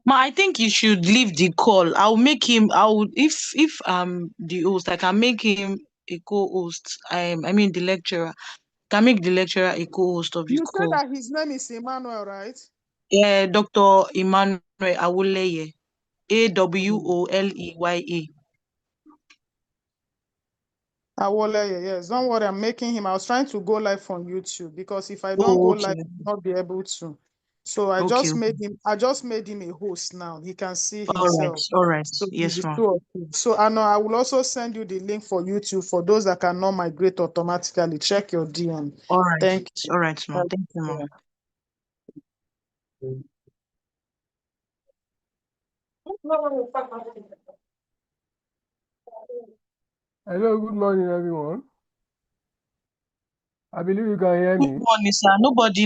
Ma, I think you should leave the call. I'll make him. I'll if the host, I can make him a co-host. I mean the lecturer. Can make the lecturer a co-host of the You said call. that his name is Emmanuel, right? Yeah, Dr. Emmanuel Awoleye. Awoleye. Awoleye, yes. Don't worry, I'm making him. I was trying to go live on YouTube because if I don't Oh, go okay. live, I'll not be able to. So I Okay. just made him. I just made him a host now. He can see All right. himself. All right. So Yes, the ma'am. two of you. So I know I will also send you the link for YouTube for those that cannot migrate automatically. Check your DM. All right. Thank All right, ma'am. you. Thank you, ma'am. Hello, good morning, everyone. I believe you can hear Good me. morning, sir.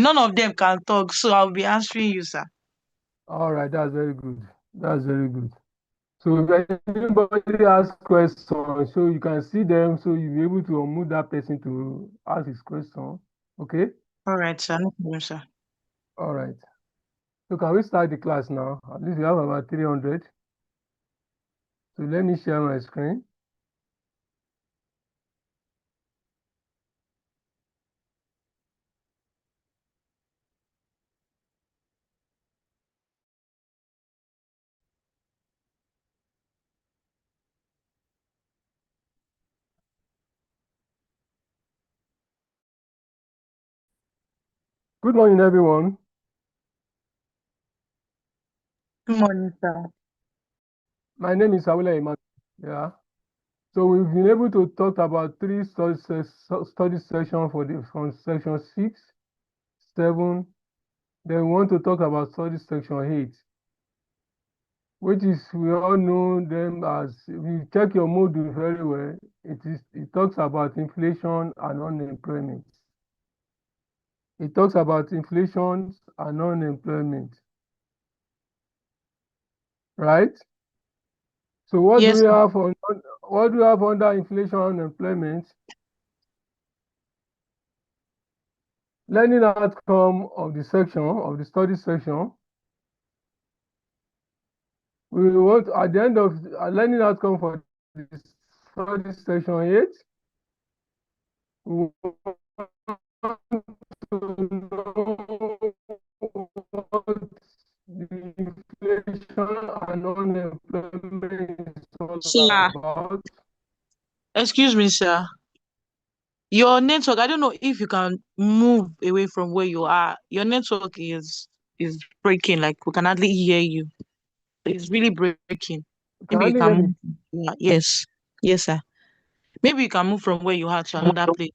None of them can talk, so I'll be answering you, sir. All right, that's very good. That's very good. So if anybody asks questions, so you can see them, so you'll be able to unmute that person to ask his question. Okay? All right, sir. No problem, sir. All right. So can we start the class now? At least we have about 300. So let me share my screen. Good morning, everyone. Good morning, sir. My name is Awoleye Emmanuel. Yeah. So we've been able to talk about three study sessions from section 6, 7. Then we want to talk about study section 8, which is, we all know them as, if you check your module very well, it talks about inflation and unemployment. It talks about inflation and unemployment, right? So what do Yes, we sir. have under inflation and unemployment? Learning outcome of the study section. We want, at the end of learning outcome for the study section 8, we want to know what the inflation and unemployment is all Sir, about. excuse me, sir. Your network, I don't know if you can move away from where you are. Your network is breaking, like we can hardly hear you. It's really breaking. You can Maybe you hardly can hear me. move. Yeah, yes. Yes, sir. Maybe you can move from where you are to another place.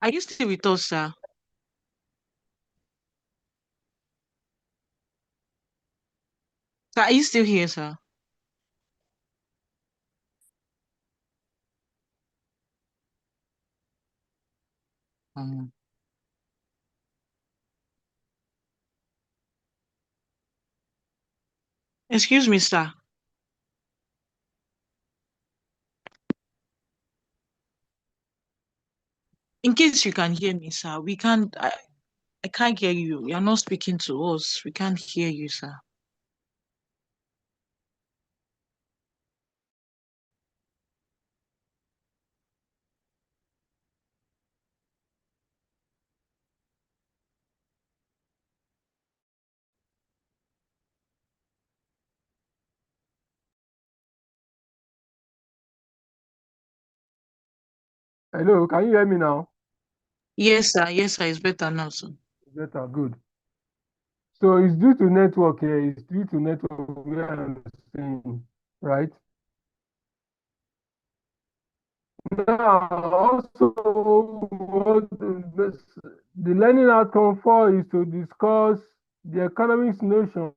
Are you still with us, sir? Sir, are you still here, sir? Um, excuse me, sir. In case you can hear me, sir, we can't. I can't hear you. You're not speaking to us. We can't hear you, sir. Hello, can you hear me now? Yes, sir. Yes, sir. It's better now, sir. Better, good. So it's due to network here. It's due to network where I'm saying, right? Now, also, what the learning outcome for is to discuss the economics notion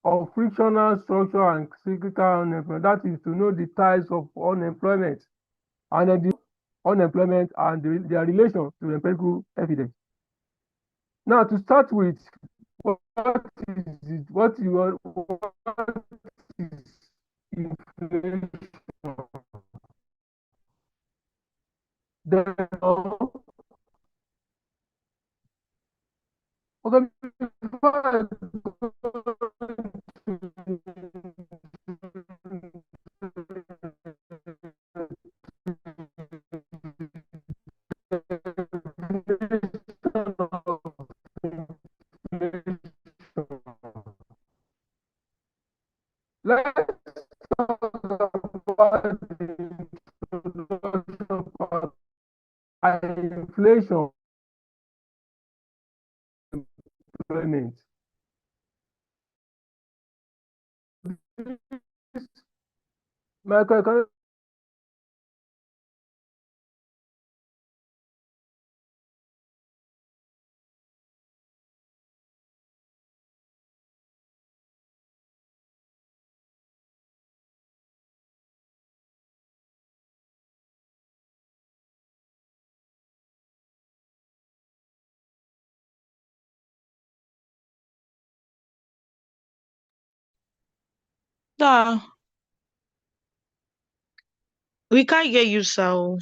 of frictional structure and cyclical unemployment. That is to know the types of unemployment and then the unemployment and their relation to empirical evidence. Now, to start with, what is it? What is inflation? Then, okay, before I let's talk about the introduction part. Inflation employment. Macroeconomic Sir, we can't hear you, sir.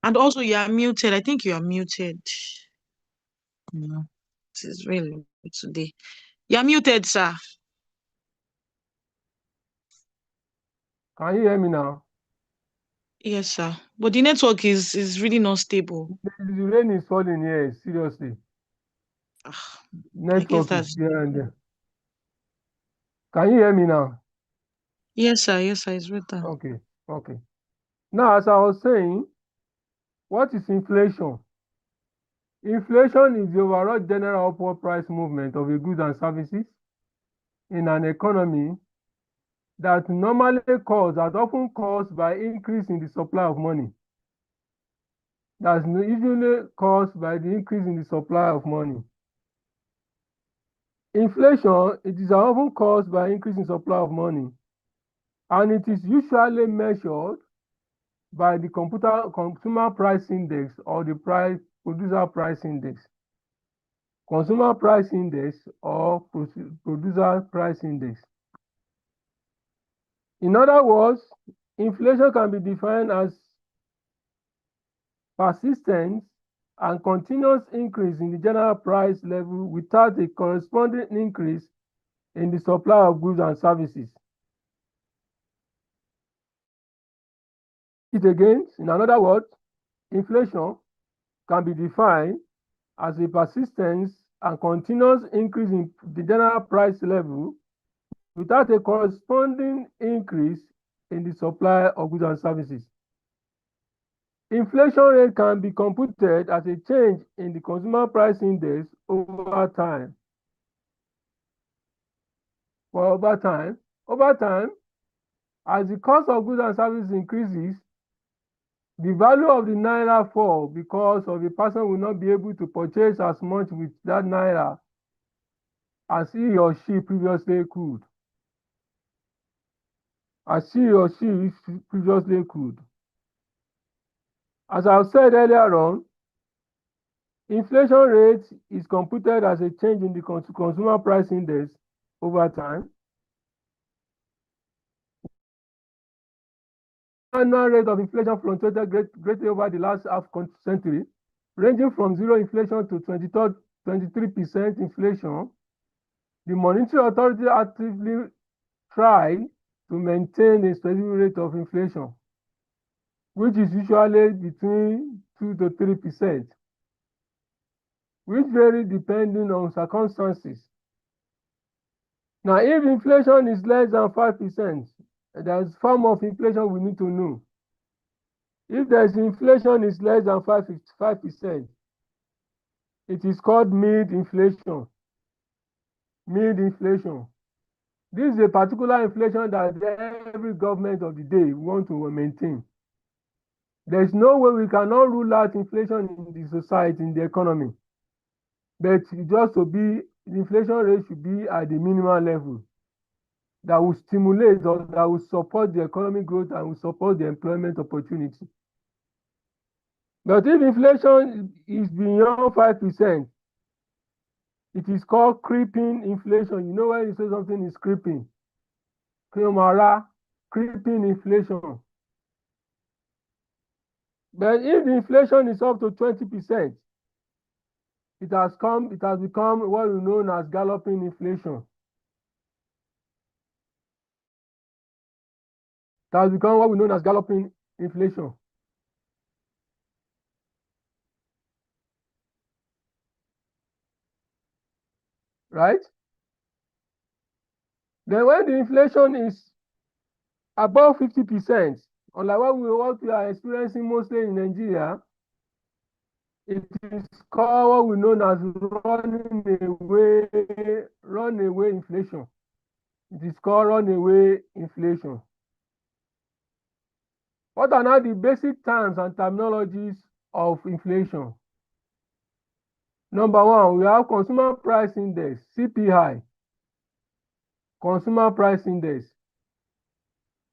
And also, you are muted. I think you are muted. No, this is really today. You are muted, sir. can you hear me now? Yes, sir. But the network is really not stable. The rain is falling here, seriously. Ah, I guess Network is that's here and there. Can you hear me now? yes, sir. Yes, sir. It's better. Okay, okay. Now, as I was saying, what is inflation? Inflation is the overall general upward price movement of a goods and services in an economy that often caused by increase in the supply of money. That's usually caused by the increase in the supply of money. Inflation, it is often caused by increase in supply of money, and it is usually measured by the consumer price index or the producer price index. Consumer price index or producer price index. In other words, inflation can be defined as persistent and continuous increase in the general price level without a corresponding increase in the supply of goods and services. It again, in another word, inflation can be defined as a persistent and continuous increase in the general price level without a corresponding increase in the supply of goods and services. Inflation rate can be computed as a change in the consumer price index over time. Over time, as the cost of goods and services increases, The value of the naira fall because of the person will not be able to purchase as much with that naira as he or she previously could. As he or she previously could. As I've said earlier on, inflation rate is computed as a change in the consumer price index over time. Annual rate of inflation fluctuated greatly over the last half century, ranging from zero inflation to 23% inflation. The monetary authority actively try to maintain a steady rate of inflation, which is usually between 2 to 3%, which vary depending on circumstances. Now, if inflation is less than 5%, there's a form of inflation we need to know. If there's inflation is less than 5%, it is called mild inflation. Mild inflation. This is a particular inflation that every government of the day wants to maintain. There's no way we cannot rule out inflation in the society, in the economy. But just to be, the inflation rate should be at the minimal level that will stimulate or that will support the economic growth and will support the employment opportunity. But if inflation is beyond 5%, it is called creeping inflation. You know when you say something is creeping? Creeping inflation. But if the inflation is up to 20%, it has become what we know as galloping inflation. It has become what we know as galloping inflation. Right? Then when the inflation is above 50%, unlike what we are experiencing mostly in Nigeria, it is called what we know as runaway inflation. It is called runaway inflation. What are now the basic terms and terminologies of inflation? Number one, we have consumer price index, CPI. Consumer price index.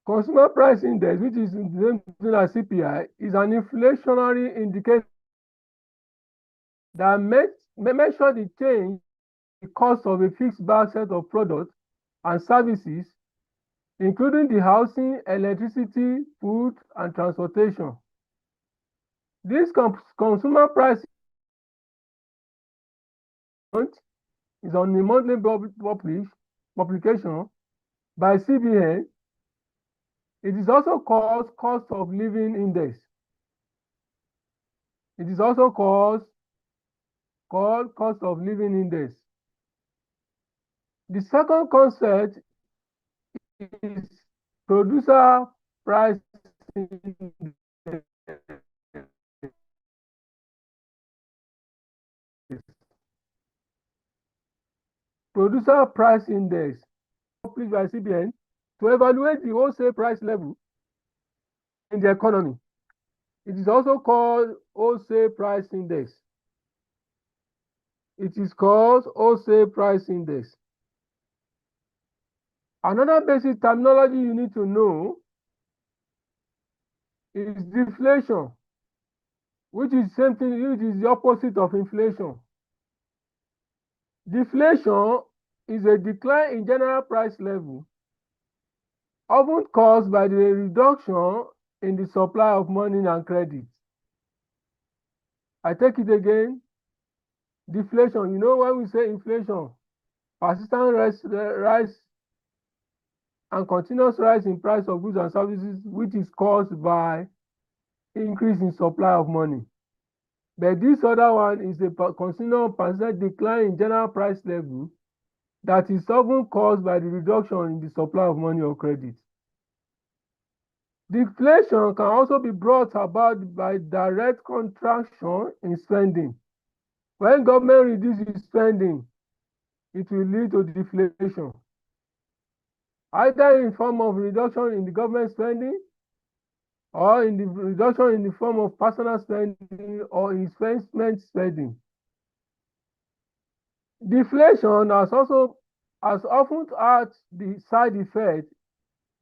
Consumer price index, which is the same thing as CPI, is an inflationary indicator that measures the change in the cost of a fixed basket of products and services, including the housing, electricity, food, and transportation. This consumer price is on a monthly publication by CBN. It is also called cost of living index. It is also called cost of living index. The second concept is producer price index. Producer price index published by CBN to evaluate the wholesale price level in the economy. It is also called wholesale price index. It is called wholesale price index. Another basic terminology you need to know is deflation, which is the opposite of inflation. Deflation is a decline in general price level, often caused by the reduction in the supply of money and credit. I take it again. Deflation, you know when we say inflation, persistent rise and continuous rise in price of goods and services, which is caused by increase in supply of money. But this other one is a continuous persistent decline in general price level that is often caused by the reduction in the supply of money or credit. Deflation can also be brought about by direct contraction in spending. When government reduces spending, it will lead to deflation, either in form of reduction in the government spending or in the reduction in the form of personal spending or investment spending. Deflation has often had the side effect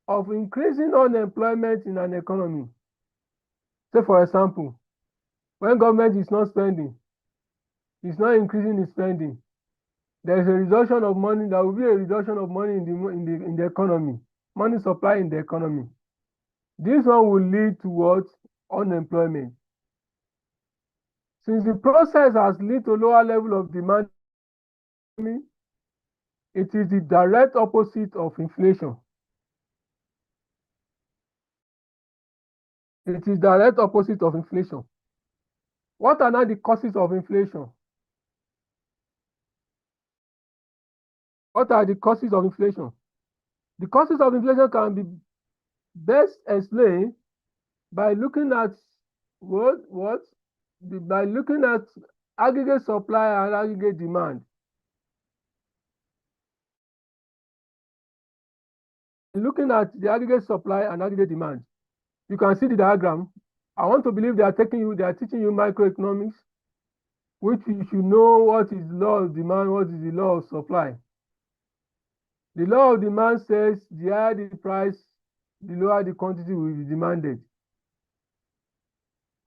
of increasing unemployment in an economy. Say, for example, when government is not spending, it's not increasing its spending, there is a reduction of money. There will be a reduction of money in the economy, money supply in the economy. This one will lead towards unemployment. Since the process has led to lower level of demand, it is the direct opposite of inflation. It is direct opposite of inflation. What are now the causes of inflation? What are the causes of inflation? The causes of inflation can be best explained by looking at by looking at aggregate supply and aggregate demand. Looking at the aggregate supply and aggregate demand, you can see the diagram. I want to believe they are teaching you microeconomics, which you should know what is law of demand, what is the law of supply. The law of demand says the higher the price, the lower the quantity will be demanded.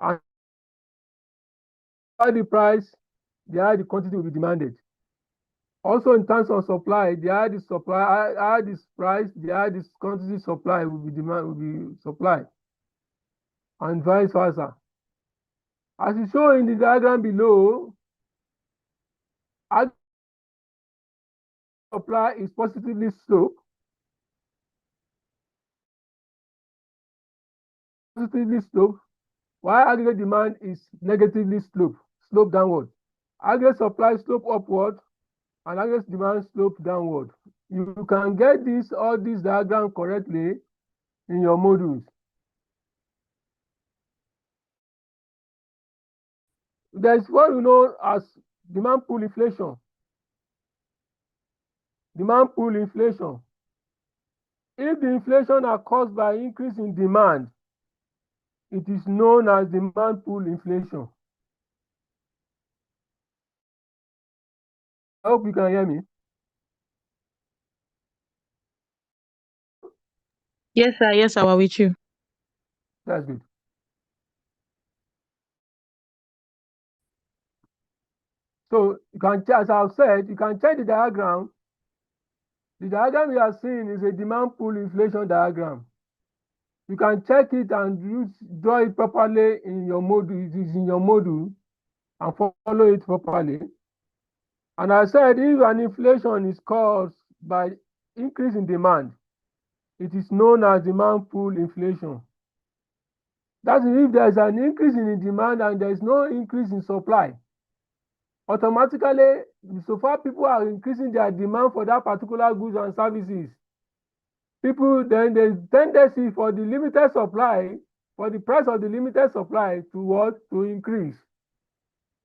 And the higher the price, the higher the quantity will be demanded. Also, in terms of supply, the higher the price, the higher the quantity supply will be supplied, and vice versa. As you show in the diagram below, supply is positively sloped. While aggregate demand is negatively sloped downward. Aggregate supply slope upward and aggregate demand slope downward. You can get all these diagrams correctly in your modules. There is what we know as demand pull inflation. Demand pull inflation. If the inflation are caused by increase in demand, it is known as demand pull inflation. I hope you can hear me. Yes, sir. Yes, I was with you. That's good. So you can, as I've said, you can check the diagram. The diagram we are seeing is a demand pull inflation diagram. You can check it and draw it properly in your module. It is in your module, and follow it properly. And I said, if an inflation is caused by increase in demand, it is known as demand pull inflation. That is, if there is an increase in demand and there is no increase in supply, automatically, so far people are increasing their demand for that particular goods and services. People, then there's tendency for the limited supply, for the price of the limited supply to increase.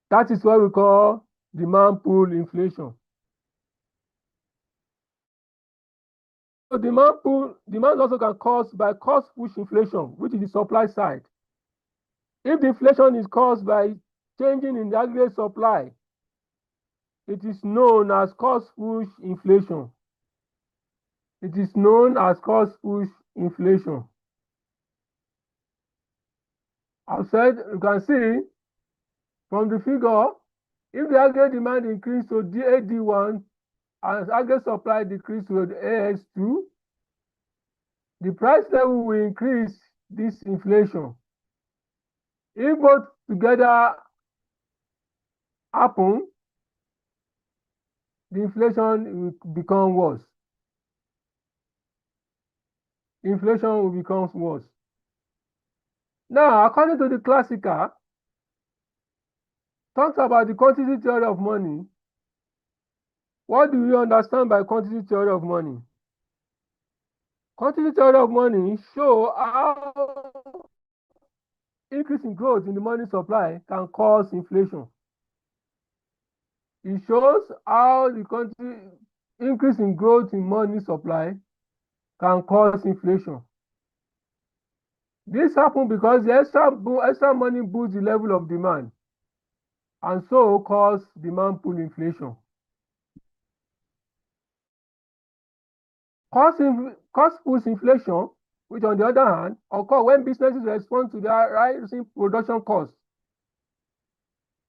That is what we call demand pull inflation. So demand also can cause by cost push inflation, which is the supply side. If the inflation is caused by changing in the aggregate supply, it is known as cost push inflation. It is known as cost push inflation. Outside, you can see from the figure, if the aggregate demand increase to AD1 and aggregate supply decrease to AS2, the price level will increase this inflation. If both together happen, the inflation will become worse. Inflation will become worse. Now, according to the classical, talks about the quantity theory of money. What do we understand by quantity theory of money? Quantity theory of money show how increase in growth in the money supply can cause inflation. It shows how the increase in growth in money supply can cause inflation. This happened because the extra money boosts the level of demand and so cause demand pull inflation. Cost push inflation, which on the other hand occur when businesses respond to their rising production costs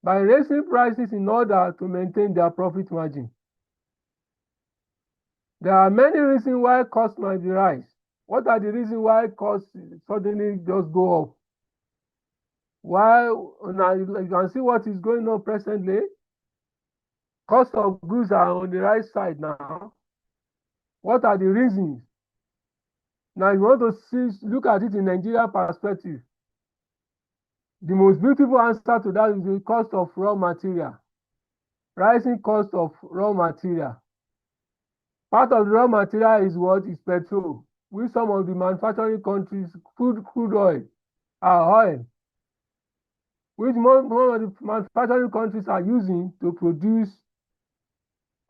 by raising prices in order to maintain their profit margin. There are many reasons why costs might rise. What are the reasons why costs suddenly just go up? While now you can see what is going on presently. Cost of goods are on the right side now. What are the reasons? Now you want to look at it in Nigeria perspective. The most beautiful answer to that is the cost of raw material. Rising cost of raw material. Part of the raw material is what is petrol, which some of the manufacturing countries, crude oil, oil, which more of the manufacturing countries are using to produce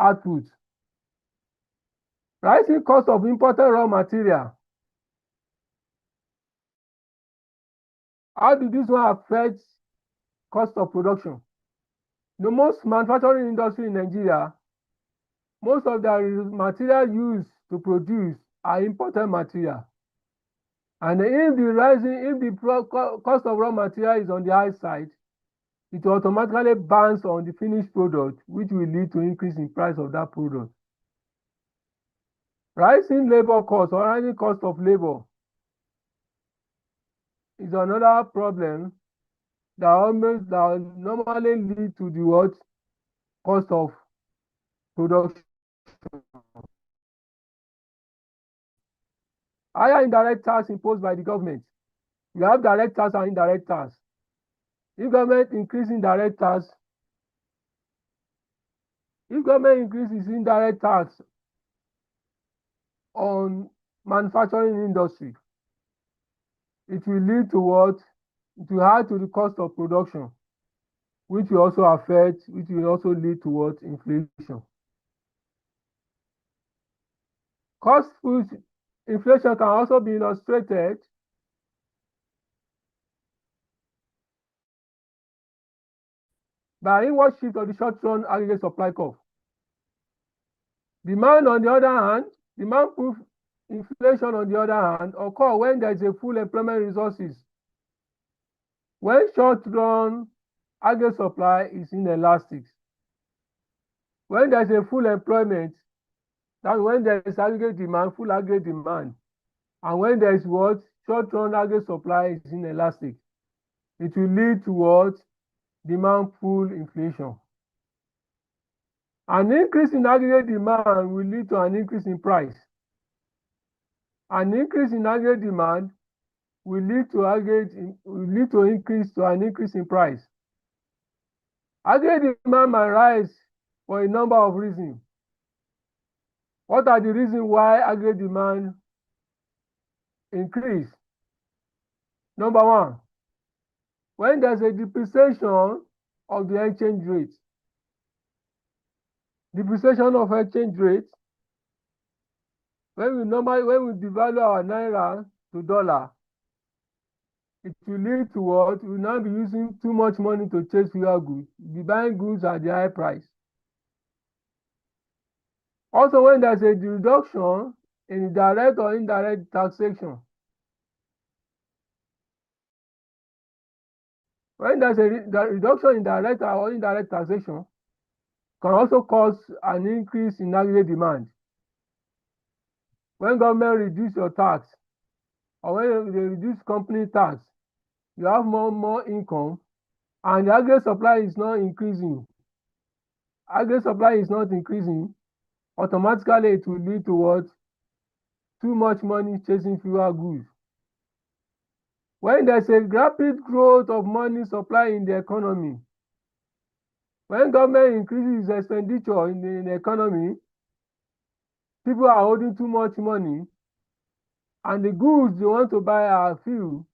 output. Rising cost of imported raw material. How did this one affect cost of production? The most manufacturing industry in Nigeria, most of the material used to produce are imported material. And if the cost of raw material is on the high side, it automatically banks on the finished product, which will lead to increase in price of that product. Rising labor cost or rising cost of labor is another problem that normally lead to the what? Cost of production. Higher indirect tax imposed by the government. We have direct tax and indirect tax. If government increases indirect tax, if government increases indirect tax on manufacturing industry, it will lead to what? It will add to the cost of production, which will also lead to what? Inflation. Cost push inflation can also be illustrated by inward shift of the short-run aggregate supply curve. Demand on the other hand, demand push inflation on the other hand occur when there is a full employment resources. When short-run aggregate supply is inelastic. When there is a full employment, that's when there is aggregate demand, full aggregate demand. And when there is what? Short-run aggregate supply is inelastic. It will lead to what? Demand pull inflation. An increase in aggregate demand will lead to an increase in price. An increase in aggregate demand will lead to an increase in price. Aggregate demand might rise for a number of reasons. What are the reasons why aggregate demand increase? Number one, when there's a depreciation of the exchange rate. Depreciation of exchange rate, when we devalue our naira to dollar, it will lead to what? We will now be using too much money to chase fewer goods, be buying goods at the high price. Also, when there's a reduction in direct or indirect taxation, when there's a reduction in direct or indirect taxation, can also cause an increase in aggregate demand. When government reduce your tax, or when they reduce company tax, you have more income, and the aggregate supply is not increasing. Aggregate supply is not increasing, automatically it will lead to what? Too much money chasing fewer goods. When there's a rapid growth of money supply in the economy, when government increases expenditure in the economy, people are holding too much money, and the goods they want to buy are few,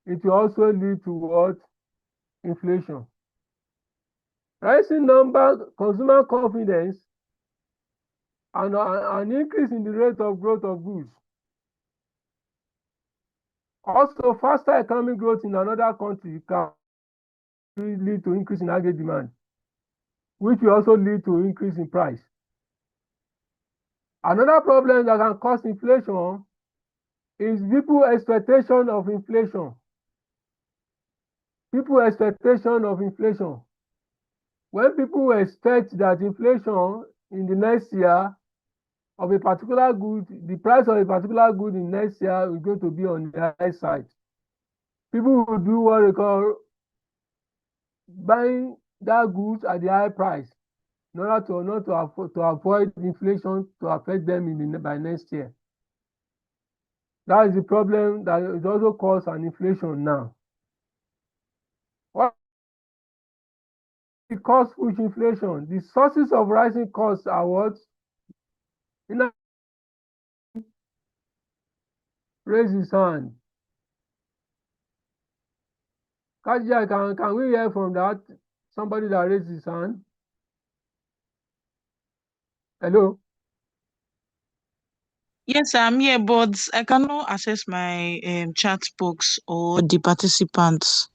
it will also lead to what? Inflation. Rising consumer confidence, and an increase in the rate of growth of goods Also, faster economic growth in another country can lead to increase in aggregate demand, which will also lead to increase in price. Another problem that can cause inflation is people expectation of inflation. People expectation of inflation. When people expect that inflation in the next year of a particular good, the price of a particular good in next year is going to be on the high side, people will do what they call buying that goods at the high price in order to not to avoid inflation to affect them by next year. That is the problem that is also cause an inflation now. What cause push inflation? The sources of rising costs are what? Raise his hand. Kajia, can we hear from that? Somebody that raised his hand? Hello? Yes, I'm here, but I cannot access my chat box or the participants.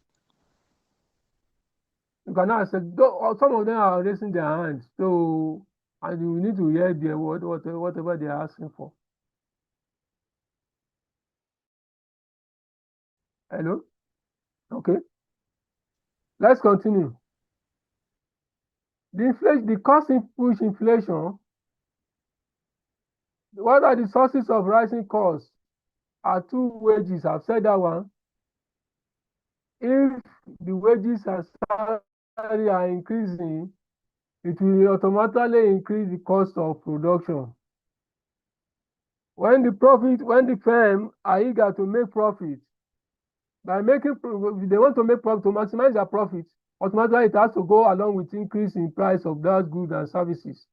You cannot accept. Some of them are raising their hands, so and you need to hear their whatever they are asking for. Hello? Okay. Let's continue. The cost push inflation. What are the sources of rising costs? Are two wages. I've said that one. If the wages and salary are increasing, it will automatically increase the cost of production. When the firm are eager to make profit, by making, they want to make profit, to maximize their profit, automatically it has to go along with increase in price of those goods and services.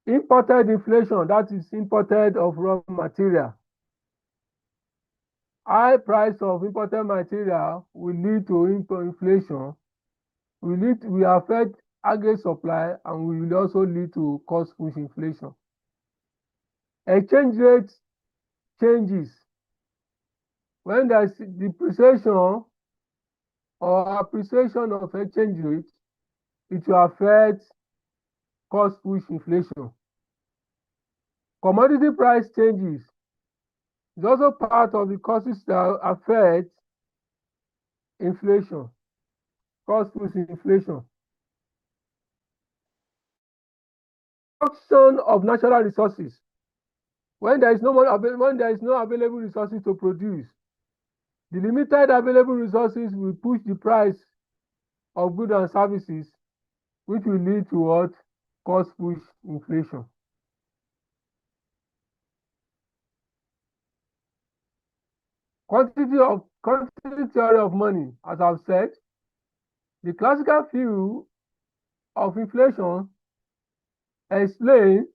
Imported inflation, that is imported of raw material. High price of imported material will lead to inflation, will affect aggregate supply, and will also lead to cost push inflation. Exchange rate changes. When there's depreciation or appreciation of exchange rate, it will affect cost push inflation. Commodity price changes is also part of the causes that affect inflation, cost push inflation. Production of natural resources. When there is no available resources to produce, the limited available resources will push the price of goods and services, which will lead to what? Cost push inflation. Quantity theory of money, as I've said, the classical view of inflation explains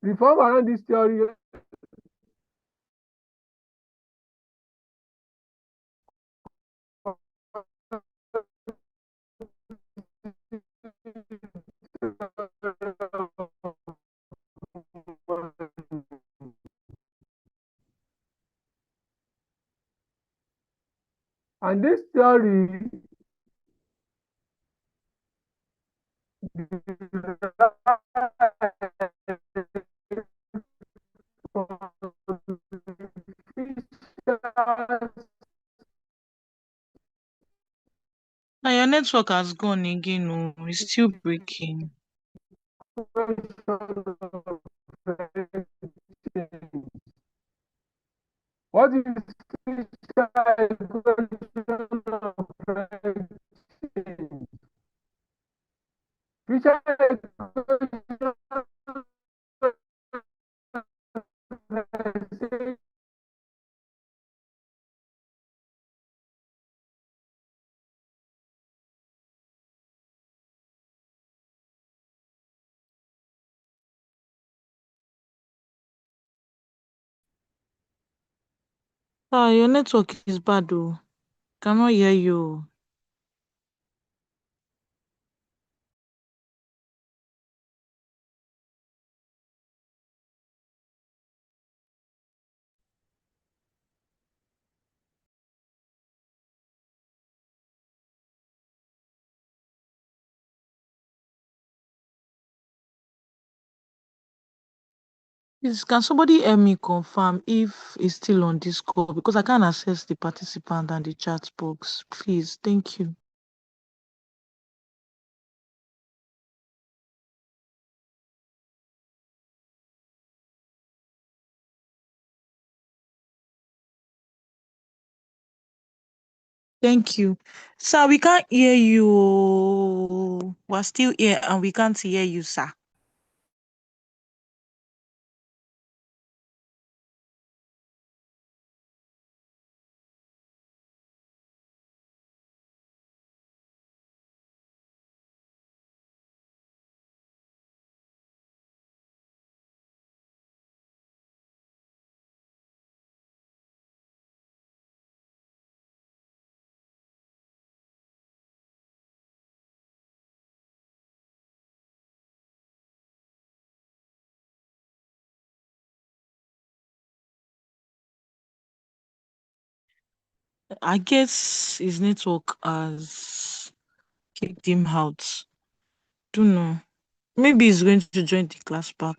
reform around this theory and this theory Now your network has gone again. Oh, it's still breaking. what is fiscal equation of price change? Fiscal equation of price change Ah, your network is bad. Oh, cannot hear you. Please, can somebody help me confirm if it's still on this call because I can't access the participant and the chat box. Please, thank you. Thank you. Sir, we can't hear you. We're still here and we can't hear you, sir. I guess his network has kicked him out. Don't know. Maybe he's going to join the class back.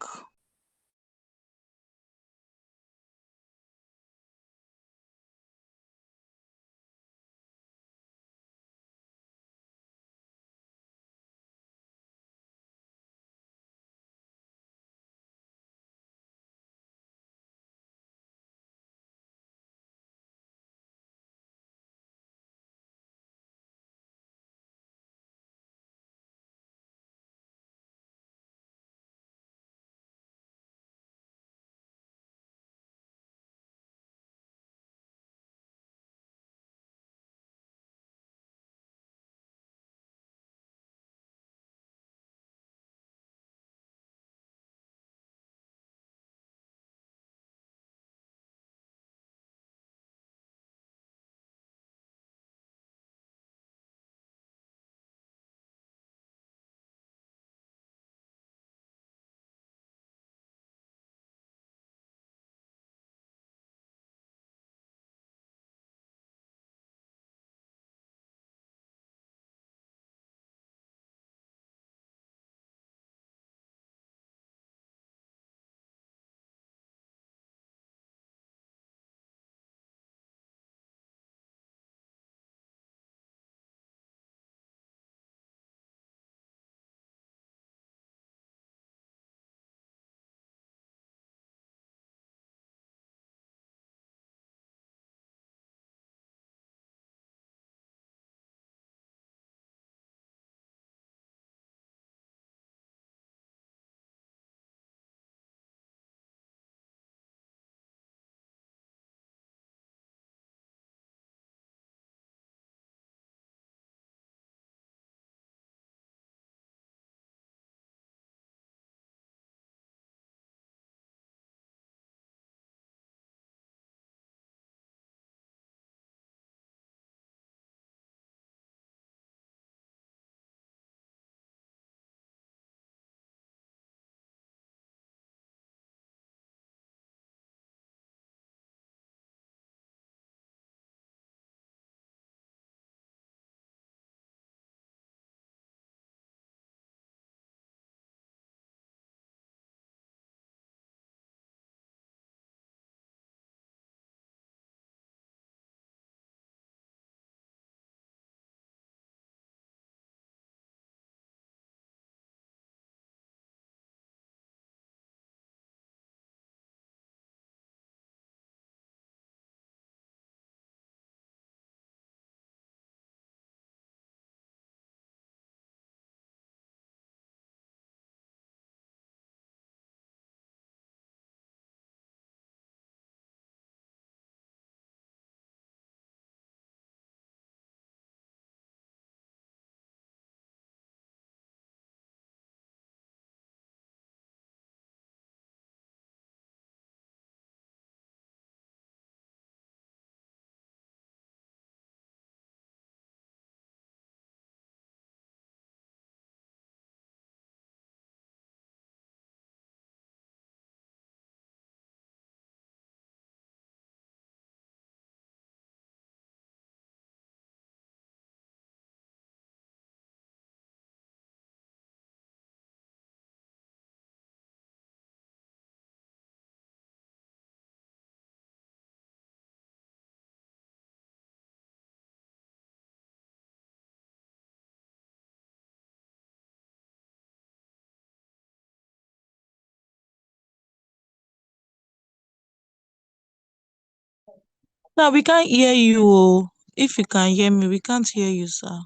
Sir, we can't hear you. Oh. If you can hear me, we can't hear you, sir.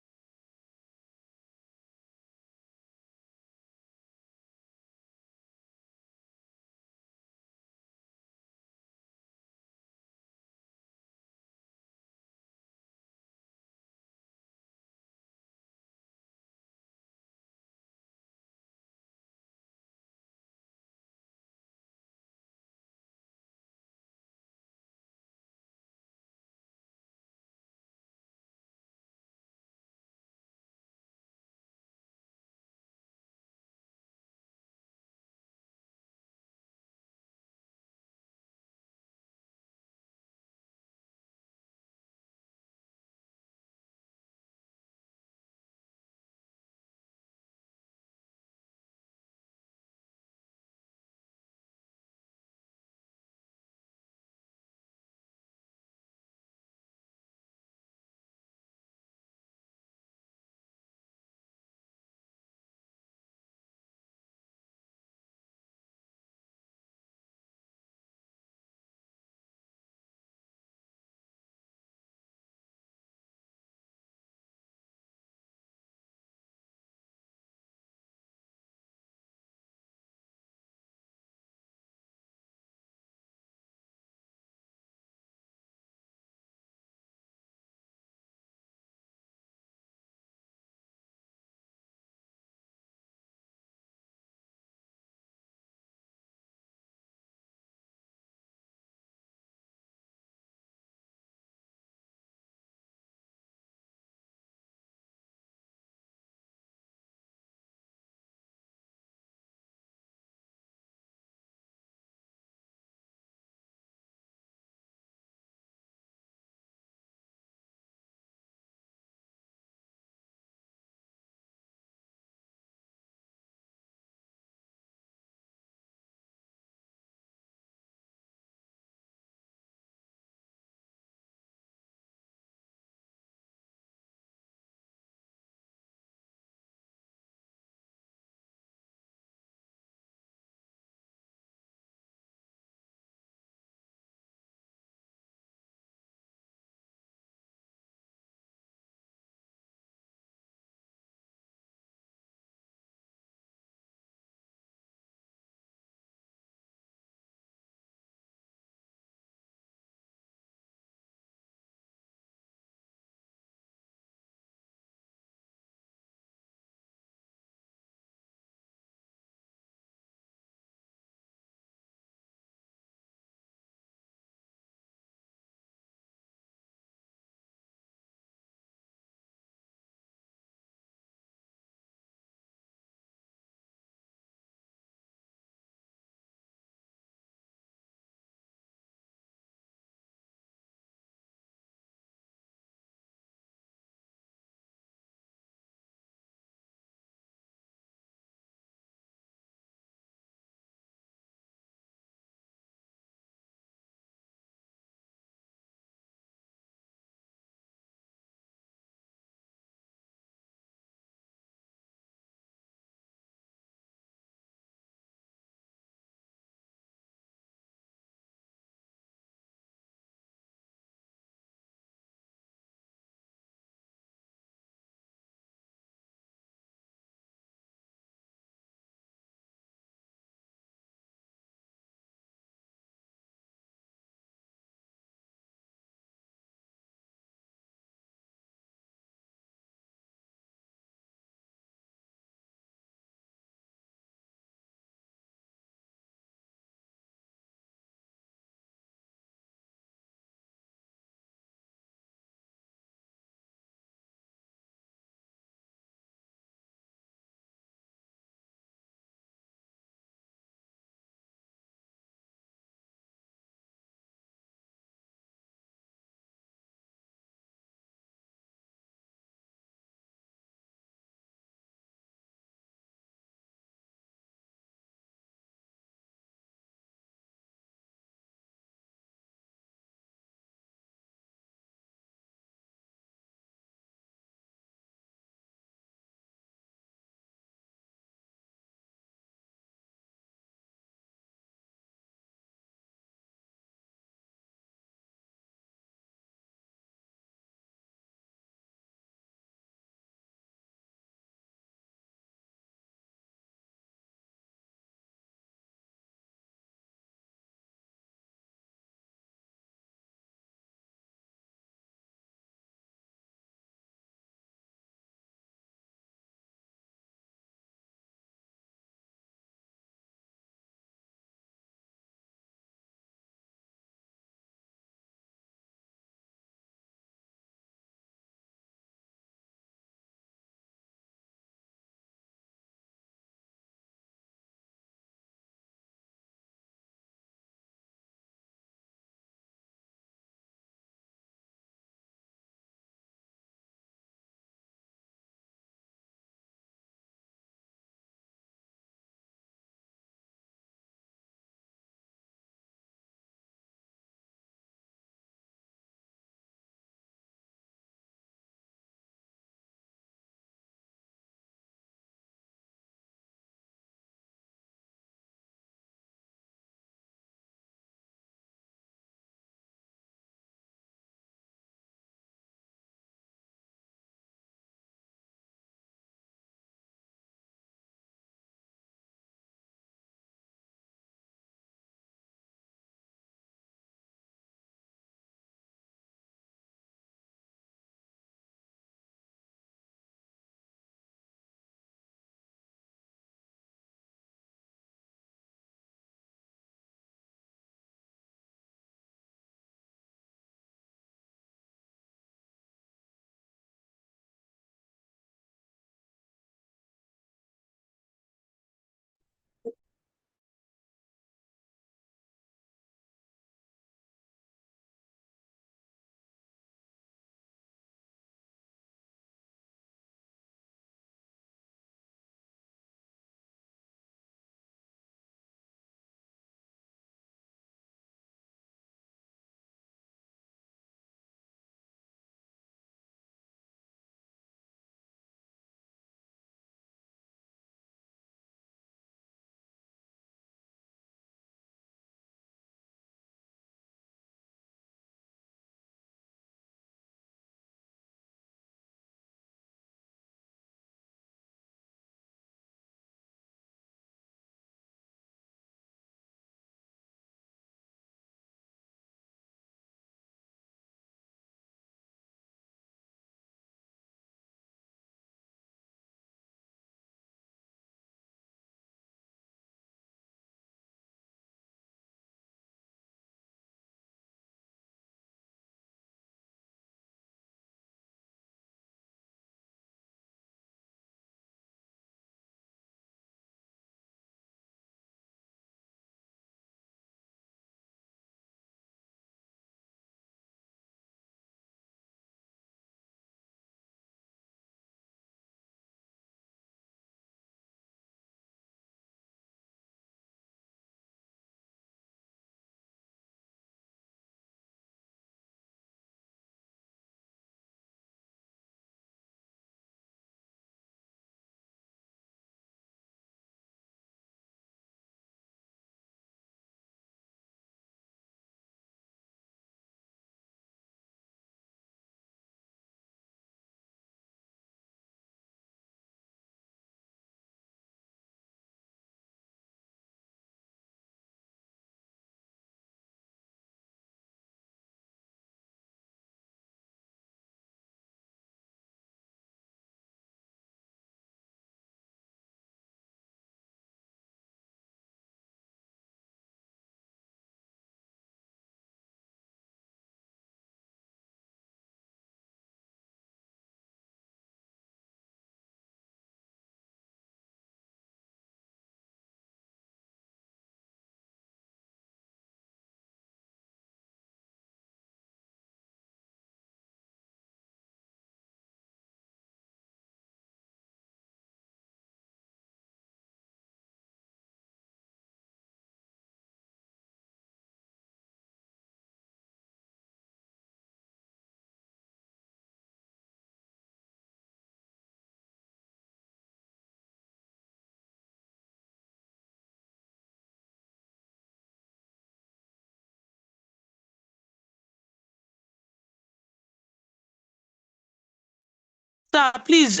Sir, please,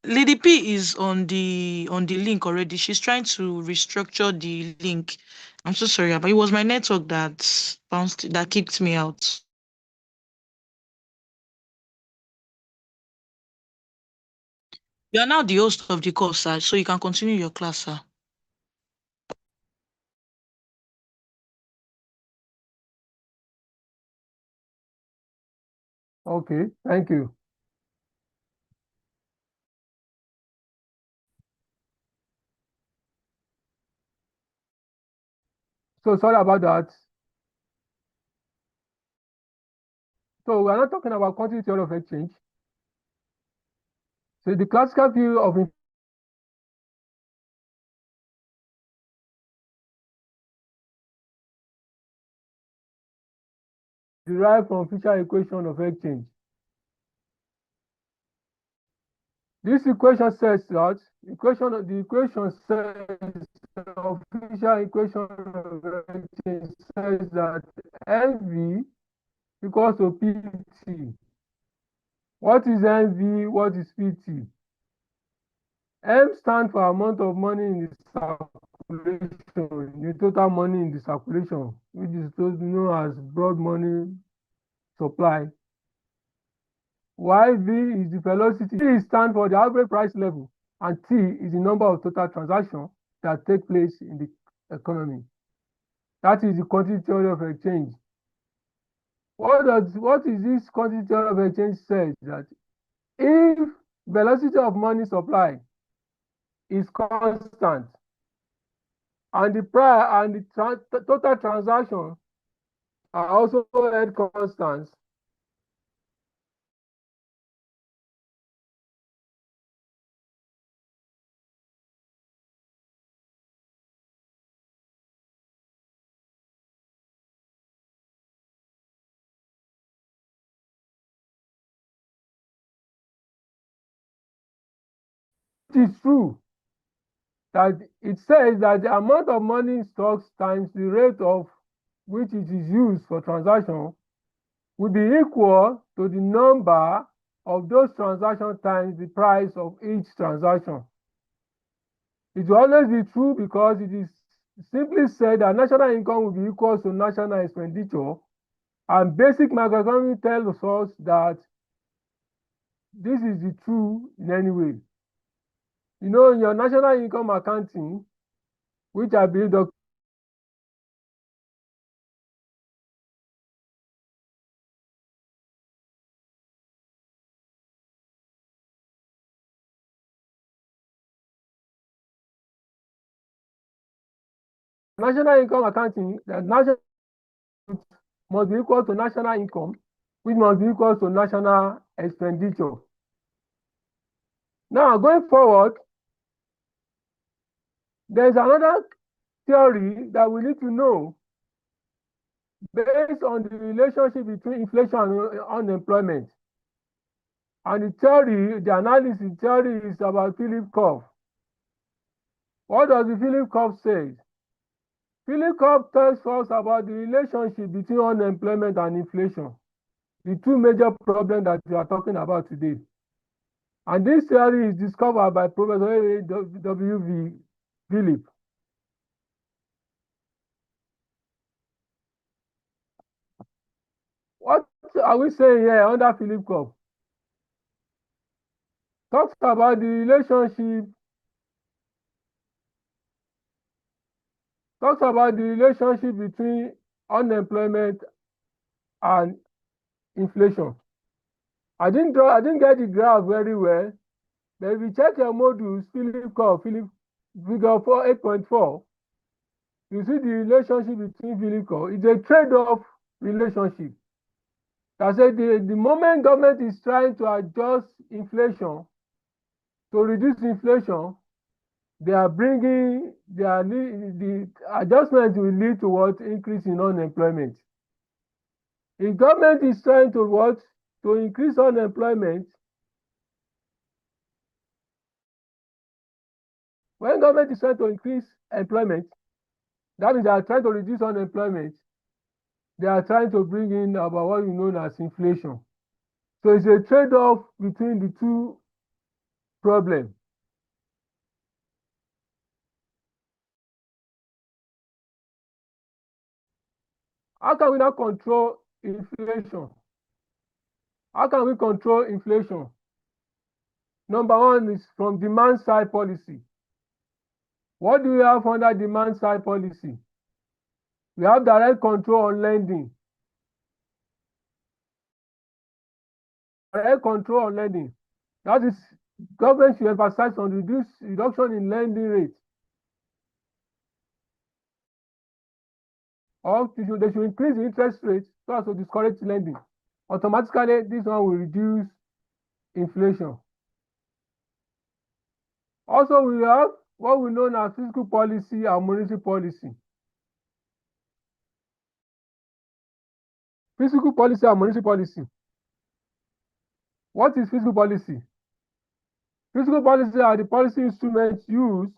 Lady P is on the link already. She's trying to restructure the link. I'm so sorry, but it was my network that kicked me out. You are now the host of the course, sir, so you can continue your class, sir. Okay, thank you. So sorry about that. So we are not talking about quantity theory of exchange. So the classical view of derived from Fisher equation of exchange. This equation says that the equation says of Fisher equation of exchange says that MV equals to PT. What is MV? What is PT? M stands for amount of money in the circulation, the total money in the circulation, which is known as broad money supply. While V is the velocity, T stands for the average price level, and T is the number of total transactions that take place in the economy. That is the quantity theory of exchange. What is this quantity theory of exchange says that if velocity of money supply is constant and the price and the total transactions are also held constant, it is true that it says that the amount of money in stocks times the rate of which it is used for transaction will be equal to the number of those transactions times the price of each transaction. It will always be true because it is simply said that national income will be equal to national expenditure, and basic macroeconomics tells us that this is the true in any way. You know, in your national income accounting, which I believe Dr. National income accounting, the national must be equal to national income, which must be equal to national expenditure. Now, going forward, there's another theory that we need to know based on the relationship between inflation and unemployment. And the analysis theory is about Phillips curve. What does the Phillips curve say? Phillips curve tells us about the relationship between unemployment and inflation, the two major problems that we are talking about today. And this theory is discovered by Professor W.V. Phillips. What are we saying here under Phillips curve? Talks about the relationship between unemployment and inflation. I didn't get the graph very well, but if you check your modules, Phillips curve, figure 8.4, you see the relationship between Phillips curve. It's a trade-off relationship. That said, the moment government is trying to adjust inflation, to reduce inflation, they are bringing the adjustment will lead to what? Increase in unemployment. If government is trying to what? To increase unemployment, when government is trying to increase employment, that means they are trying to reduce unemployment. They are trying to bring in about what you know as inflation. So it's a trade-off between the two problems. How can we now control inflation? How can we control inflation? Number one is from demand side policy. What do we have under demand side policy? We have direct control on lending. Direct control on lending. That is, government should emphasize on reduction in lending rates. Or they should increase the interest rates so as to discourage lending. Automatically, this one will reduce inflation. Also, we have what we know as fiscal policy and monetary policy. Fiscal policy and monetary policy. What is fiscal policy? Fiscal policy are the policy instruments used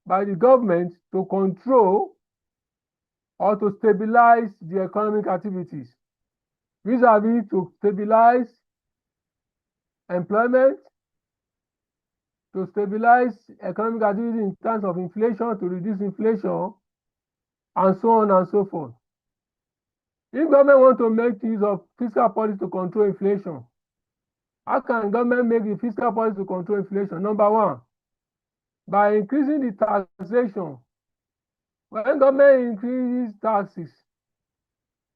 by the government to control or to stabilize the economic activities. Vis-a-vis to stabilize employment, to stabilize economic activity in terms of inflation, to reduce inflation, and so on and so forth. If government want to make use of fiscal policy to control inflation, how can government make the fiscal policy to control inflation? Number one, by increasing the taxation. When government increases taxes,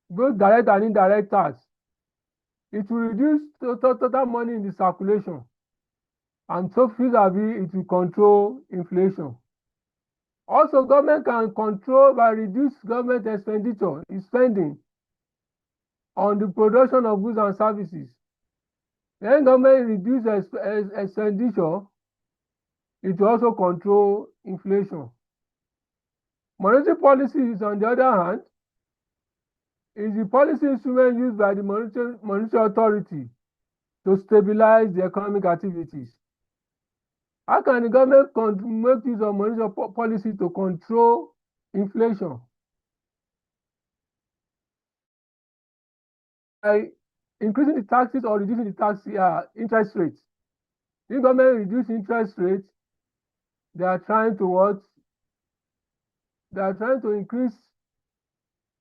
both direct and indirect tax, it will reduce total money in the circulation. And so vis-a-vis, it will control inflation. Also, government can control by reduce government expenditure, spending on the production of goods and services. When government reduces expenditure, it will also control inflation. Monetary policy is, on the other hand, is the policy instrument used by the monetary authority to stabilize the economic activities. How can the government make use of monetary policy to control inflation? By increasing the taxes or reducing the tax interest rates. If government reduce interest rates, they are trying to what? They are trying to increase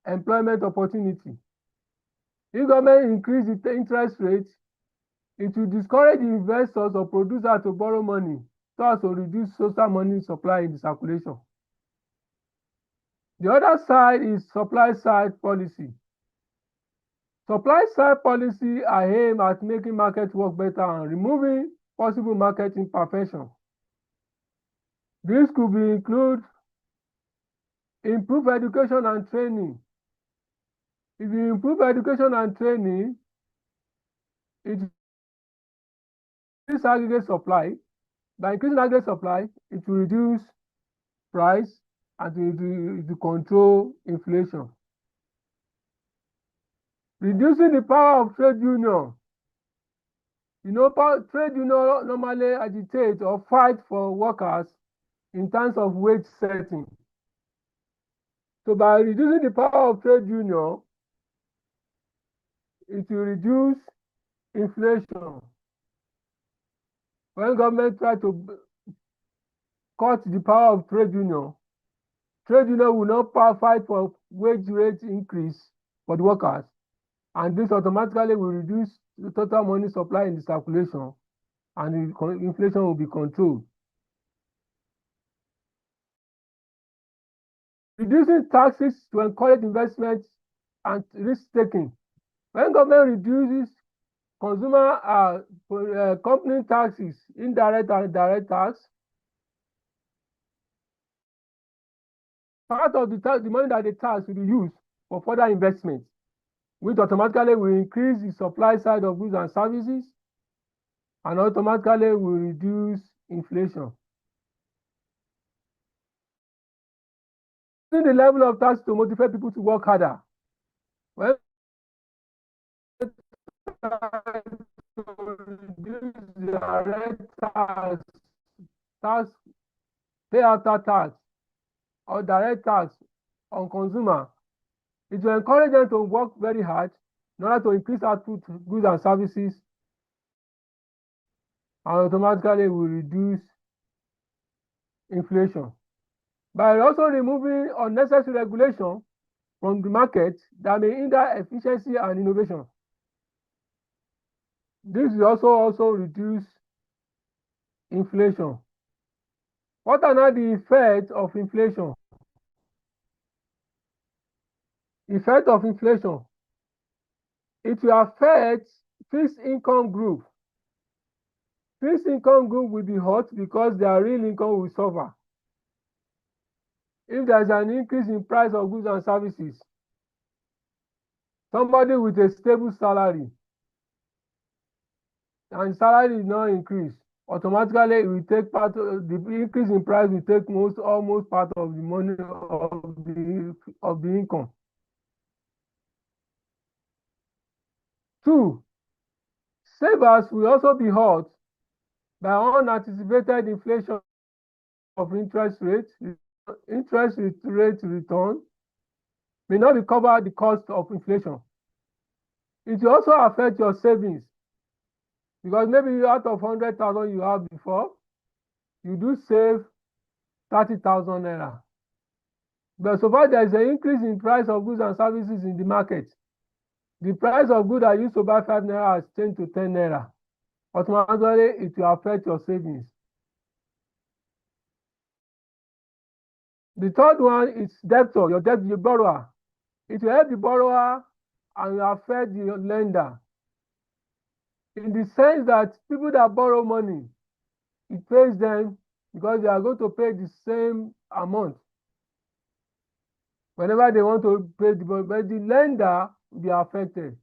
employment opportunity. If government increase the interest rate, it will discourage investors or producers to borrow money so as to reduce social money supply in the circulation. The other side is supply side policy. Supply side policy are aimed at making market work better and removing possible market imperfection. This could include improve education and training. If you improve education and training, it increases aggregate supply. By increasing aggregate supply, it will reduce price and it will control inflation. Reducing the power of trade union. You know, trade union normally agitate or fight for workers in terms of wage setting. So by reducing the power of trade union, it will reduce inflation. When government try to cut the power of trade union will not fight for wage rate increase for the workers, and this automatically will reduce the total money supply in the circulation, and the inflation will be controlled. Reducing taxes to encourage investment and risk-taking. When government reduces consumer company taxes, indirect and direct tax, part of the money that they tax will be used for further investment, which automatically will increase the supply side of goods and services and automatically will reduce inflation. The level of tax to motivate people to work harder. When reduce the direct tax, pay after tax, or direct tax on consumer, it will encourage them to work very hard in order to increase output goods and services and automatically will reduce inflation. By also removing unnecessary regulation from the market that may hinder efficiency and innovation. This will also reduce inflation. What are now the effects of inflation? Effect of inflation. It will affect fixed income group. Fixed income group will be hurt because their real income will suffer. If there is an increase in price of goods and services, somebody with a stable salary and salary is not increase, automatically it will take part of the increase in price will take almost part of the money of the income. 2, savers will also be hurt by unanticipated inflation of interest rate. Interest rate return may not recover the cost of inflation. It will also affect your savings because maybe out of 100,000 you have before, you do save 30,000 naira. But so far there is an increase in price of goods and services in the market. The price of goods that used to buy 5 naira has changed to 10 naira. Automatically, it will affect your savings. The third one is debtor, your borrower. It will help the borrower and will affect the lender. In the sense that people that borrow money, it pays them because they are going to pay the same amount whenever they want to pay the borrower, but the lender will be affected.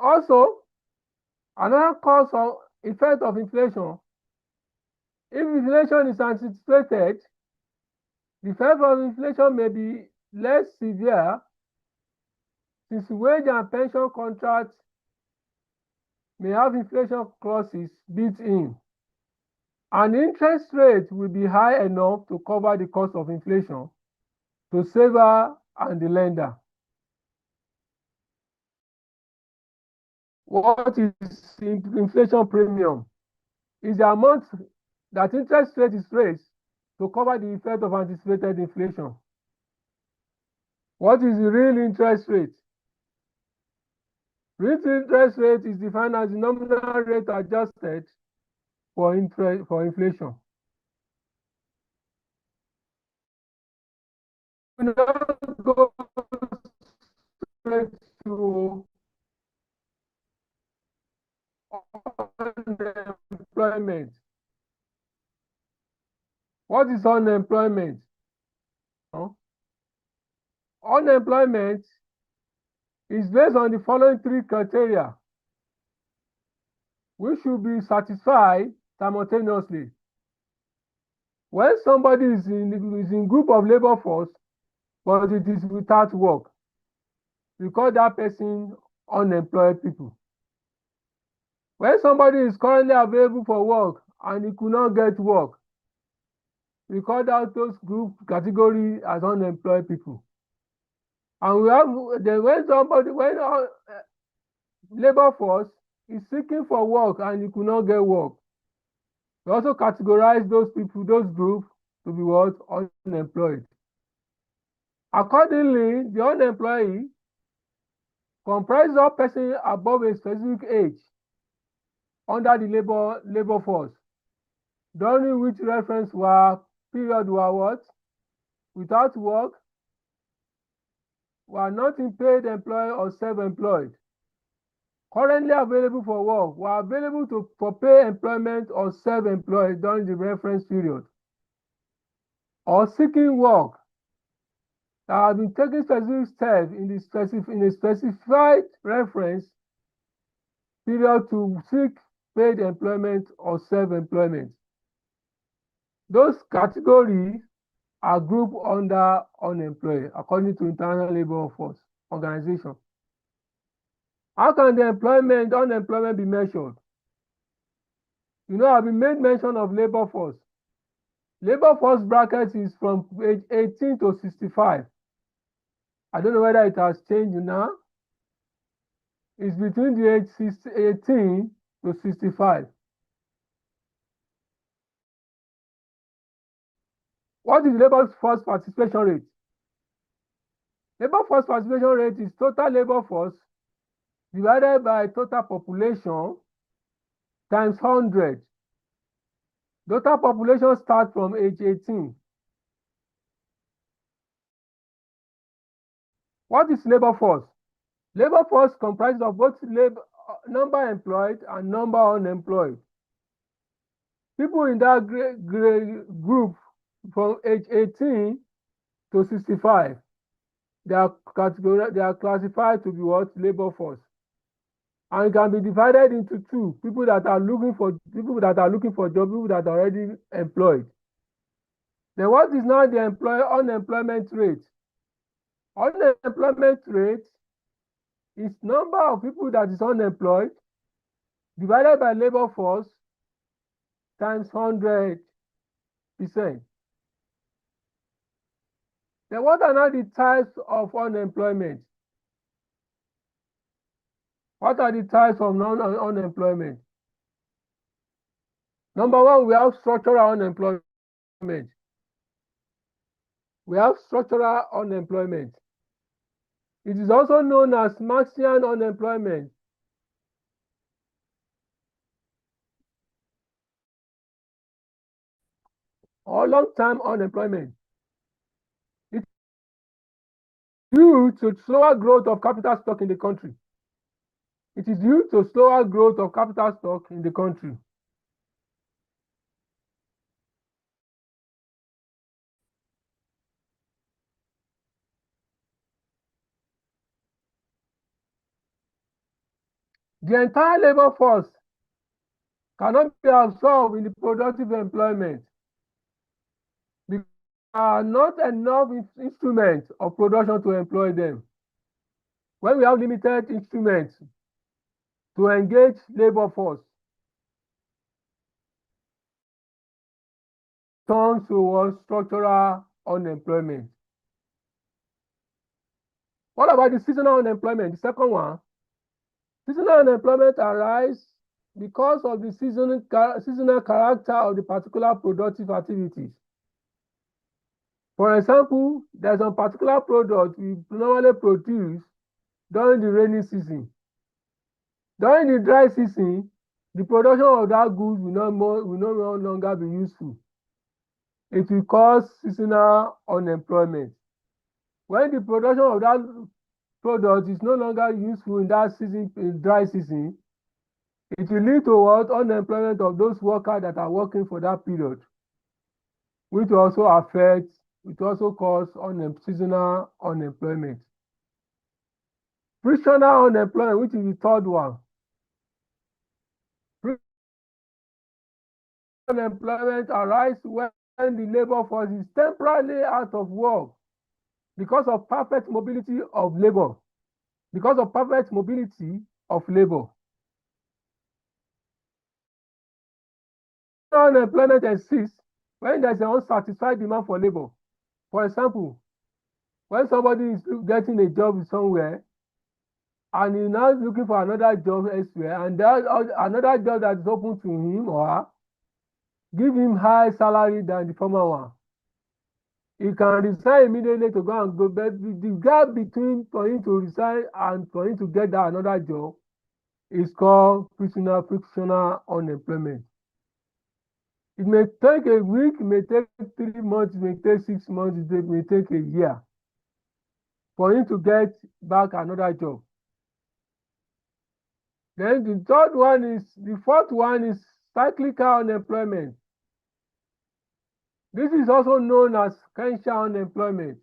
Also, another cause or effect of inflation, if inflation is anticipated, the effect of inflation may be less severe since wage and pension contracts may have inflation clauses built in. And interest rate will be high enough to cover the cost of inflation to saver and the lender. What is inflation premium? Is the amount that interest rate is raised to cover the effect of anticipated inflation. What is the real interest rate? Real interest rate is defined as the nominal rate adjusted for inflation. We now go straight to unemployment. What is unemployment? Unemployment is based on the following 3 criteria, which should be satisfied simultaneously. When somebody is in group of labor force, but it is without work, we call that person unemployed people. When somebody is currently available for work and he could not get work, we call that those group category as unemployed people. And we have when labor force is seeking for work and he could not get work, we also categorize those people, those groups, to be what? Unemployed. Accordingly, the unemployed comprises of persons above a specific age under the labor force, during which reference period were what? Without work, were not in paid employed or self-employed, currently available for work, were available for paid employment or self-employed during the reference period, or seeking work that have been taking specific steps in a specified reference period to seek paid employment or self-employment. Those categories are grouped under unemployed according to International Labour Force Organization. How can the unemployment be measured? You know, I've been made mention of labor force. Labor force bracket is from age 18 to 65. I don't know whether it has changed now. It's between the age 18 to 65. What is labor force participation rate? Labor force participation rate is total labor force divided by total population times 100. Total population starts from age 18. What is labor force? Labor force comprises of both number employed and number unemployed. People in that group from age 18 to 65, they are classified to be what? Labor force. And it can be divided into two: people that are looking for jobs, people that are already employed. Then what is now the unemployment rate? Unemployment rate is number of people that is unemployed divided by labor force times 100%. Then what are now the types of unemployment? What are the types of unemployment? Number one, we have structural unemployment. We have structural unemployment. It is also known as Marxian unemployment. Or long-term unemployment. It's due to slower growth of capital stock in the country. It is due to slower growth of capital stock in the country. The entire labor force cannot be absorbed in the productive employment because there are not enough instruments of production to employ them. When we have limited instruments to engage labor force, turns towards structural unemployment. What about the seasonal unemployment? The second one. Seasonal unemployment arises because of the seasonal character of the particular productive activities. For example, there's a particular product we normally produce during the rainy season. During the dry season, the production of that goods will no longer be useful. It will cause seasonal unemployment. When the production of that product is no longer useful in that season, in dry season, it will lead to what? Unemployment of those workers that are working for that period, which will also cause seasonal unemployment. Frictional unemployment, which is the third one. Unemployment arises when the labor force is temporarily out of work because of perfect mobility of labor. Unemployment exists when there's an unsatisfied demand for labor. For example, when somebody is getting a job somewhere and he's now looking for another job elsewhere, and there's another job that is open to him or her, give him high salary than the former one, he can resign immediately to go and go. But the gap between for him to resign and for him to get that another job is called frictional unemployment. It may take a week, it may take 3 months, it may take 6 months, it may take a year for him to get back another job. Then the fourth one is cyclical unemployment. This is also known as sequential unemployment.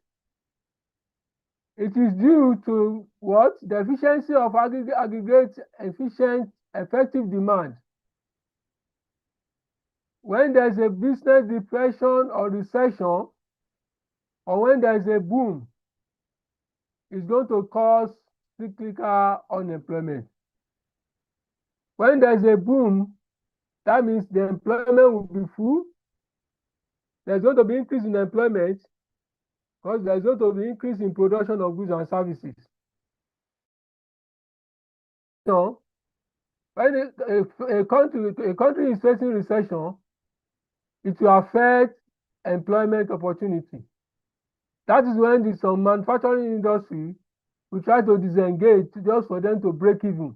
It is due to what? The efficiency of aggregate effective demand. When there's a business depression or recession, or when there's a boom, it's going to cause cyclical unemployment. When there's a boom, that means the employment will be full. there's going to be increase in employment because there's going to be increase in production of goods and services. So when a country is facing recession, it will affect employment opportunity. That is when some manufacturing industry will try to disengage just for them to break even,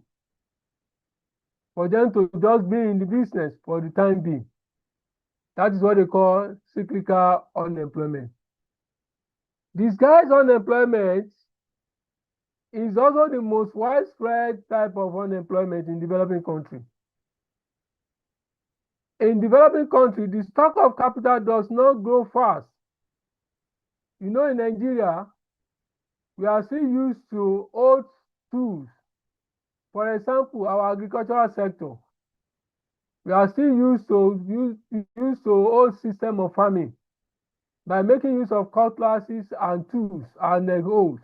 for them to just be in the business for the time being. That is what they call cyclical unemployment. Disguised unemployment is also the most widespread type of unemployment in developing countries. In developing countries, the stock of capital does not grow fast. You know, in Nigeria, we are still used to old tools. For example, our agricultural sector. We are still used to old system of farming by making use of cutlasses and tools and hoes.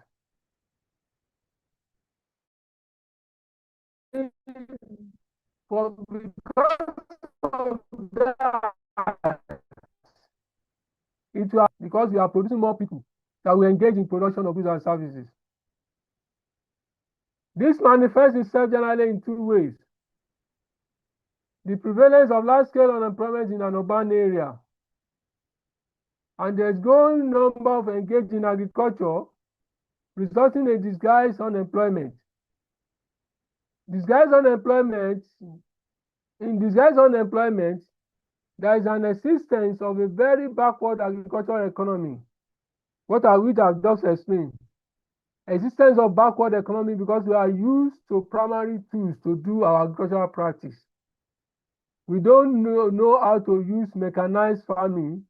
Because we are producing more people that will engage in production of goods and services. This manifests itself generally in two ways. The prevalence of large-scale unemployment in an urban area, and there's growing number of engaged in agriculture, resulting in disguised unemployment. In disguised unemployment, there is an existence of a very backward agricultural economy. What are we have just explained? Existence of backward economy because we are used to primary tools to do our agricultural practice. We don't know how to use mechanized farming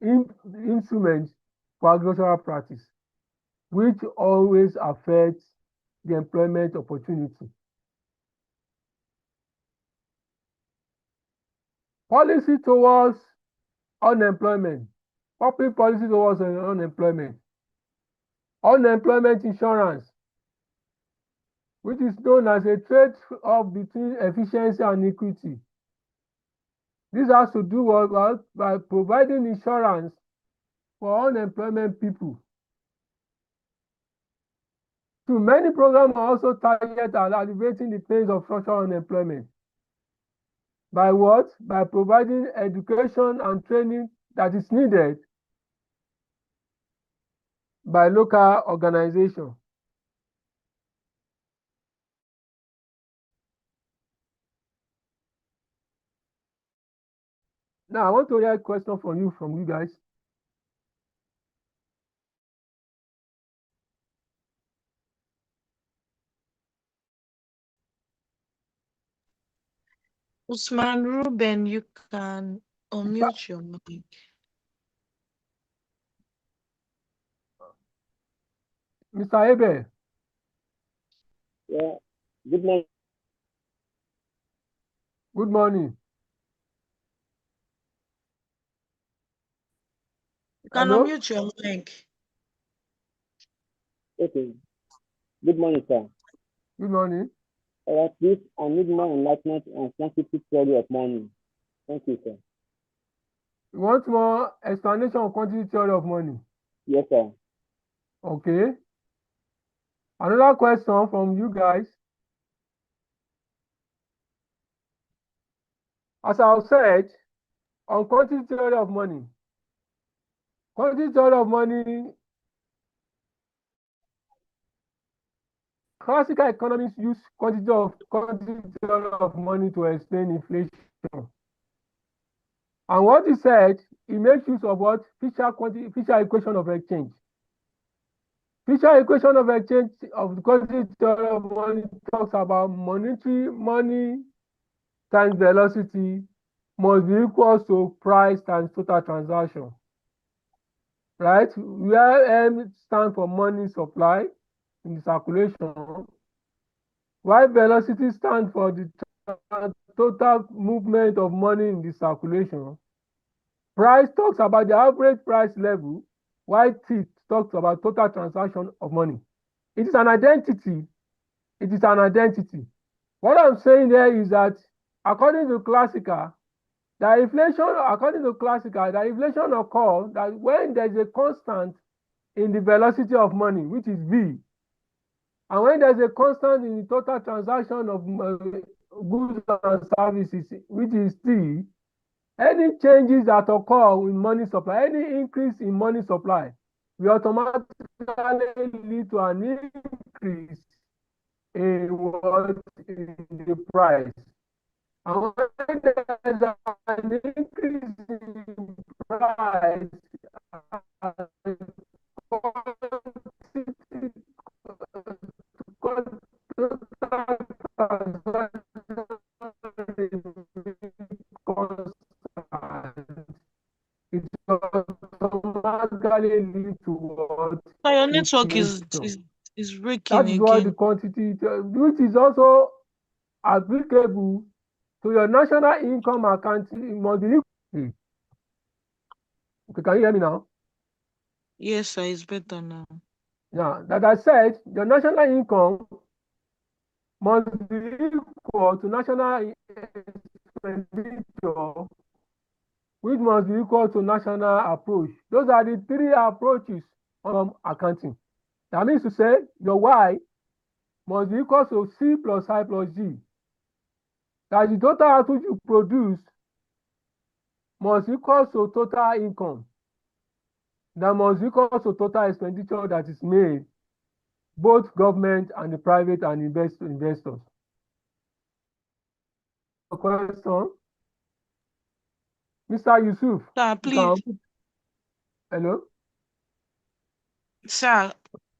instruments for agricultural practice, which always affects the employment opportunity. Policy towards unemployment. Public policy towards unemployment. Unemployment insurance, which is known as a trade-off between efficiency and equity. This has to do by providing insurance for unemployment people. Too many programs are also targeted at alleviating the pains of structural unemployment. By what? By providing education and training that is needed by local organizations. Now, I want to hear a question from you guys. Usman Ruben, you can unmute your mic. Mr. Ebe. Yeah, good morning. Good morning. You can Hello? unmute your mic. Okay. Good morning, sir. Good morning. Please, I need more enlightenment on quantitative theory of money. Thank you, sir. You want more explanation on quantity theory of money? Yes, sir. Okay. Another question from you guys. As I said, on quantity theory of money. Quantity theory of money, classical economists use quantity theory of money to explain inflation. And what he said, he makes use of what? Fisher equation of exchange. Fisher equation of exchange of the quantity theory of money talks about money times velocity must be equal to price times total transaction. Right? Where M stands for money supply in the circulation, while velocity stands for the total movement of money in the circulation. Price talks about the average price level, while T talks about total transaction of money. It is an identity. It is an identity. What I'm saying there is that according to classical, The inflation, according to classical, the inflation occurs that when there's a constant in the velocity of money, which is V, and when there's a constant in the total transaction of goods and services, which is T, any changes that occur in money supply, any increase in money supply, will automatically lead to an increase in what in the price. And when there's an increase in price, it automatically lead to what? So your network Inflation. is breaking That is what the again. quantity, which is also applicable to your national income account. It must be equal. Okay, can you hear me now? Yes, sir, it's better now. Yeah, like I said, your national income must be equal to national expenditure, which must be equal to national approach. Those are the three approaches on accounting. That means to say your Y must be equal to C plus I plus G. That the total output you produce must equal to total income. That must equal to total expenditure that is made, both government and the private and investors. Question, Mr. Yusuf, Sir, you please. can. Hello. Sir,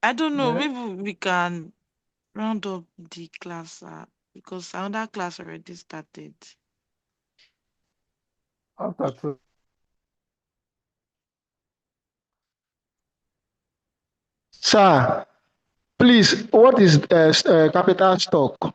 I don't know. Yeah. Maybe we can round up the class, because another class already started. After 12. Sir, please, what is capital stock?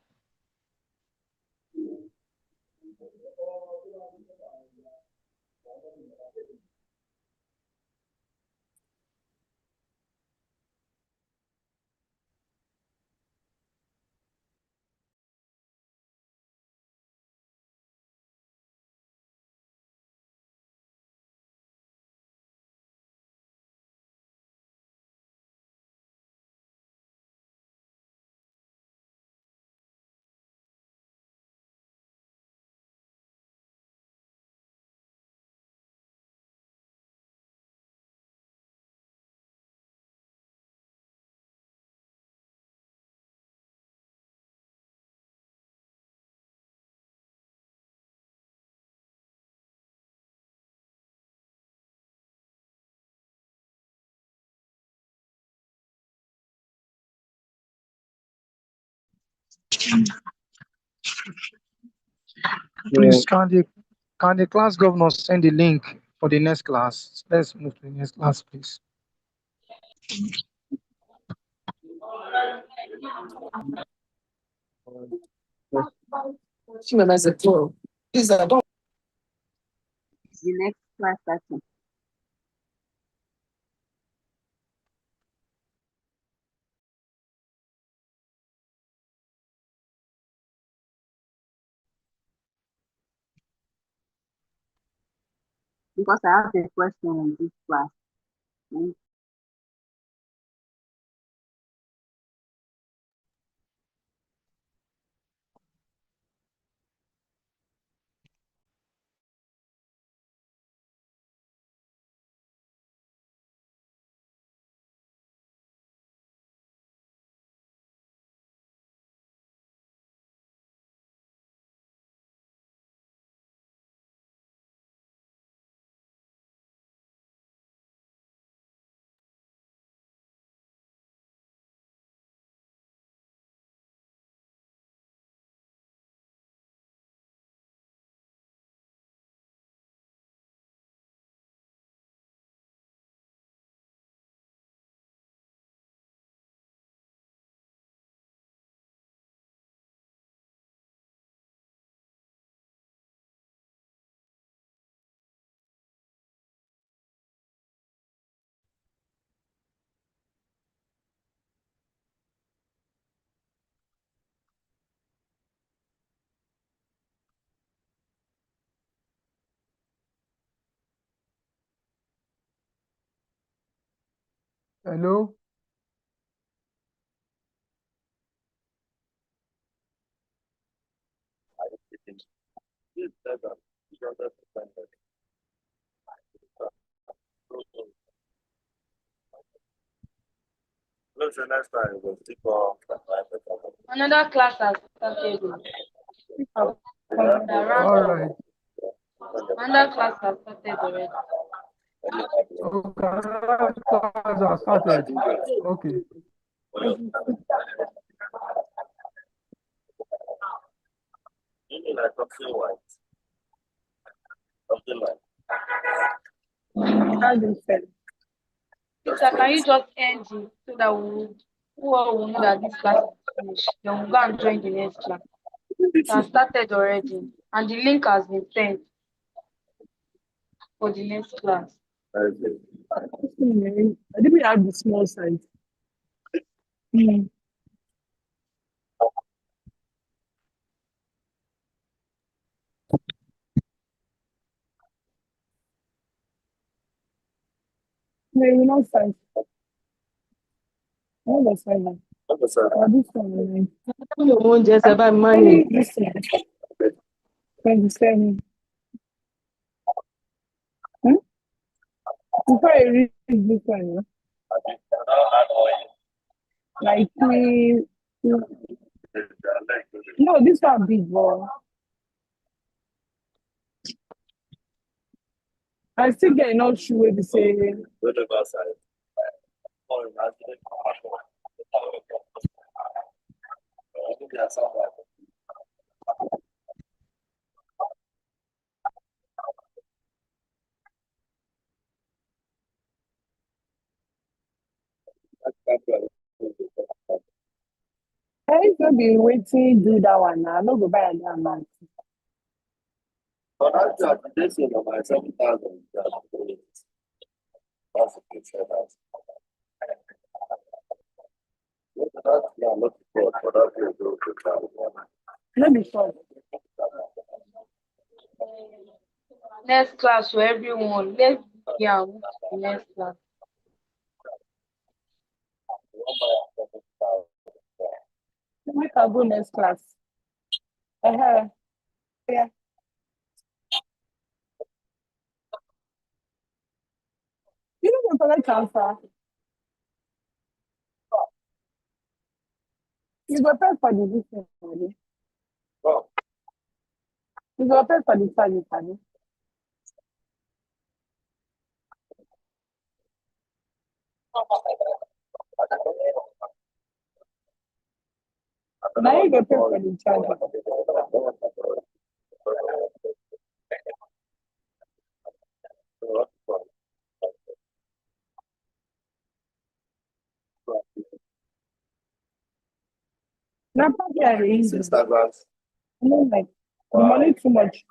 Yeah. Please, can the class governor send the link for the next class? Let's move to the next class, please. The next class session. Because I have a question in this class. Hello? Another class has started. All right. Another class has started already. Okay, another class has started. Okay. Peter, can you just end it so that who all will know that this class is finished? Then we'll go and join the next class. It has started already, and the link has been sent for the next class. I didn't have the small size. Mm. No, we're not size. Not the size. This one. You won't just about money. This one. 27. Before I read this one, like no, this one big, but I still get enough shoe with the same. I used to be waiting do that one now. I'm not go buy that one. Let me short. Next class for everyone. Let's move to the next class. We can go next class. Yeah. You don't want to transfer. You go pay for the business, Daddy. You go pay for the service, Daddy. Now you go pay for the charger. Now, probably I raise it. I don't like the money too much.